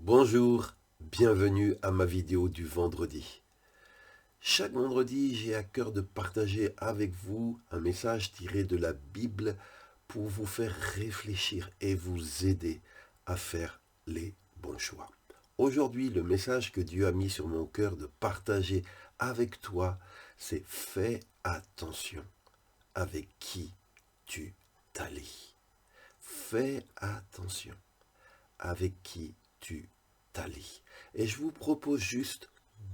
Bonjour, bienvenue à ma vidéo du vendredi. Chaque vendredi, j'ai à cœur de partager avec vous un message tiré de la Bible pour vous faire réfléchir et vous aider à faire les bons choix. Aujourd'hui, le message que Dieu a mis sur mon cœur de partager avec toi, c'est fais attention avec qui tu t'allies. Fais attention avec qui tu t'allies. Et je vous propose juste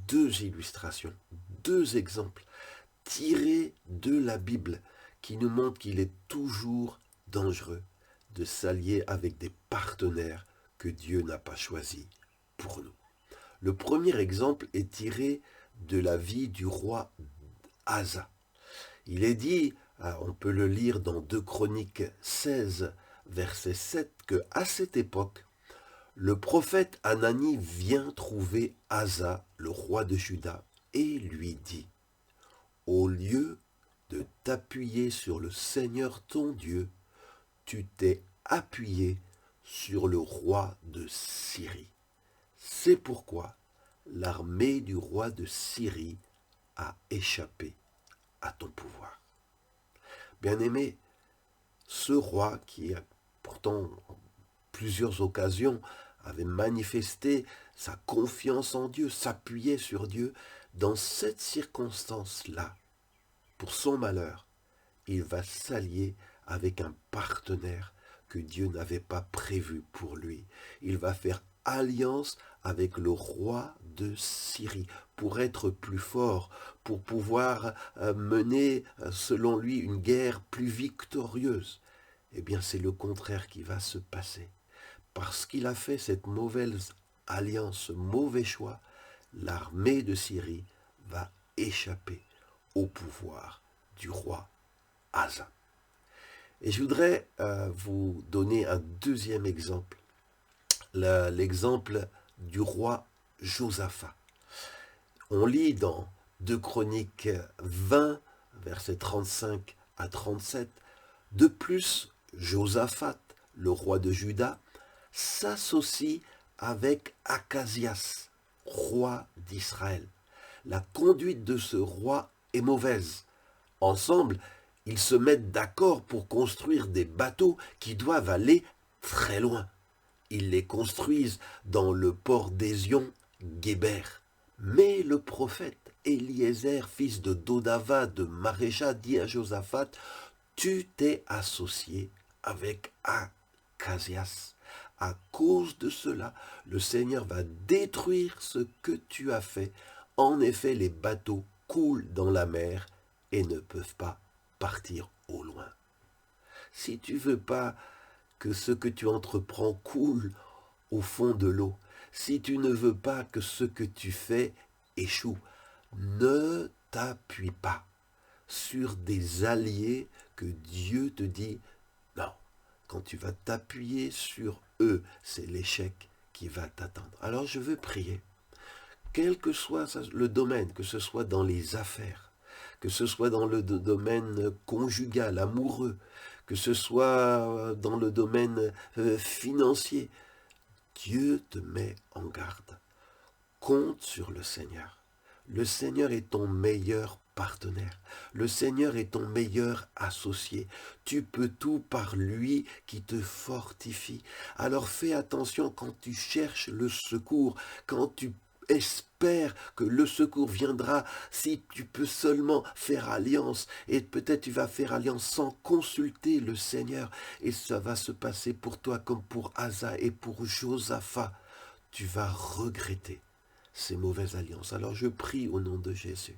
deux illustrations, deux exemples tirés de la Bible qui nous montrent qu'il est toujours dangereux de s'allier avec des partenaires que Dieu n'a pas choisis pour nous. Le premier exemple est tiré de la vie du roi Asa. Il est dit, on peut le lire dans 2 Chroniques 16, verset 7, que à cette époque, le prophète Anani vient trouver Asa, le roi de Juda, et lui dit, au lieu de t'appuyer sur le Seigneur ton Dieu, tu t'es appuyé sur le roi de Syrie. C'est pourquoi l'armée du roi de Syrie a échappé à ton pouvoir. Bien-aimé, ce roi qui a pourtant en plusieurs occasions avait manifesté sa confiance en Dieu, s'appuyait sur Dieu, dans cette circonstance-là, pour son malheur, il va s'allier avec un partenaire que Dieu n'avait pas prévu pour lui. Il va faire alliance avec le roi de Syrie pour être plus fort, pour pouvoir mener, selon lui, une guerre plus victorieuse. Eh bien, c'est le contraire qui va se passer. Parce qu'il a fait cette mauvaise alliance, ce mauvais choix, l'armée de Syrie va échapper au pouvoir du roi Asa. Et je voudrais vous donner un deuxième exemple, l'exemple du roi Josaphat. On lit dans 2 Chroniques 20, versets 35 à 37, de plus, Josaphat, le roi de Juda, s'associe avec Akasias, roi d'Israël. La conduite de ce roi est mauvaise. Ensemble, ils se mettent d'accord pour construire des bateaux qui doivent aller très loin. Ils les construisent dans le port d'Ézion-Guéber. Mais le prophète Eliezer, fils de Dodava de Maréja, dit à Josaphat, « Tu t'es associé avec Akasias. À cause de cela, le Seigneur va détruire ce que tu as fait. En effet, les bateaux coulent dans la mer et ne peuvent pas partir au loin. Si tu veux pas que ce que tu entreprends coule au fond de l'eau, si tu ne veux pas que ce que tu fais échoue, ne t'appuie pas sur des alliés que Dieu te dit non. Quand tu vas t'appuyer sur eux, c'est l'échec qui va t'attendre. Alors je veux prier, quel que soit le domaine, que ce soit dans les affaires, que ce soit dans le domaine conjugal, amoureux, que ce soit dans le domaine financier, Dieu te met en garde. Compte sur le Seigneur. Le Seigneur est ton meilleur partenaire. Le Seigneur est ton meilleur associé. Tu peux tout par lui qui te fortifie. Alors fais attention quand tu cherches le secours, quand tu espères que le secours viendra, si tu peux seulement faire alliance, et peut-être tu vas faire alliance sans consulter le Seigneur, et ça va se passer pour toi comme pour Asa et pour Josaphat. Tu vas regretter ces mauvaises alliances. Alors je prie au nom de Jésus,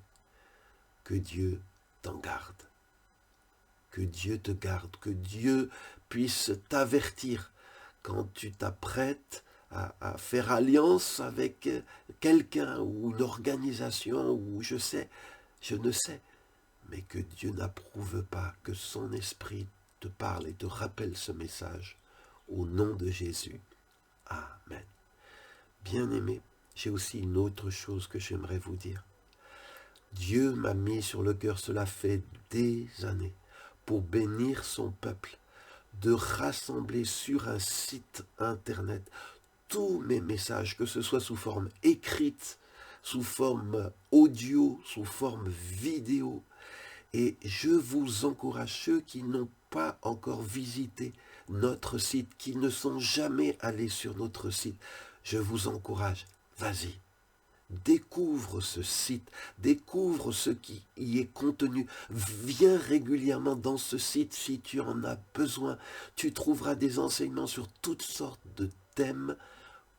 que Dieu t'en garde, que Dieu te garde, que Dieu puisse t'avertir quand tu t'apprêtes à faire alliance avec quelqu'un ou une organisation ou je ne sais, mais que Dieu n'approuve pas, que son esprit te parle et te rappelle ce message. Au nom de Jésus. Amen. Bien-aimés, j'ai aussi une autre chose que j'aimerais vous dire. Dieu m'a mis sur le cœur, cela fait des années, pour bénir son peuple, de rassembler sur un site internet tous mes messages, que ce soit sous forme écrite, sous forme audio, sous forme vidéo. Et je vous encourage, ceux qui n'ont pas encore visité notre site, qui ne sont jamais allés sur notre site, je vous encourage, vas-y. Découvre ce site, découvre ce qui y est contenu. Viens régulièrement dans ce site si tu en as besoin. Tu trouveras des enseignements sur toutes sortes de thèmes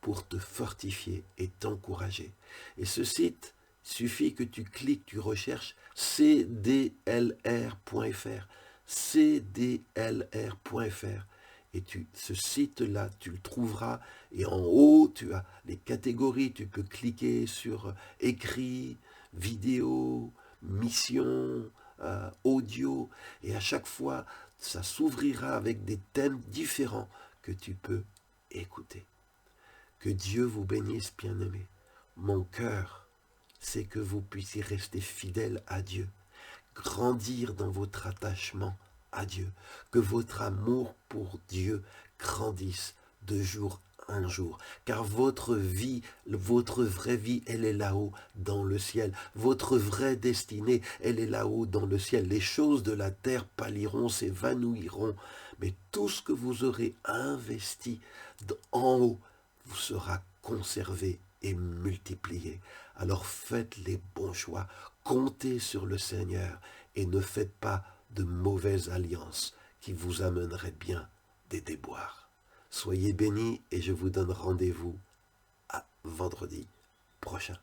pour te fortifier et t'encourager. Et ce site, il suffit que tu cliques, tu recherches cdlr.fr, cdlr.fr. Et ce site-là, tu le trouveras. Et en haut, tu as les catégories. Tu peux cliquer sur écrit, vidéo, mission, audio. Et à chaque fois, ça s'ouvrira avec des thèmes différents que tu peux écouter. Que Dieu vous bénisse, bien-aimés. Mon cœur, c'est que vous puissiez rester fidèles à Dieu, grandir dans votre attachement à Dieu, que votre amour pour Dieu grandisse de jour en jour, car votre vie, votre vraie vie, elle est là-haut dans le ciel. Votre vraie destinée, elle est là-haut dans le ciel. Les choses de la terre pâliront, s'évanouiront, mais tout ce que vous aurez investi en haut vous sera conservé et multiplié. Alors faites les bons choix, comptez sur le Seigneur et ne faites pas de mauvaises alliances qui vous amèneraient bien des déboires. Soyez bénis et je vous donne rendez-vous à vendredi prochain.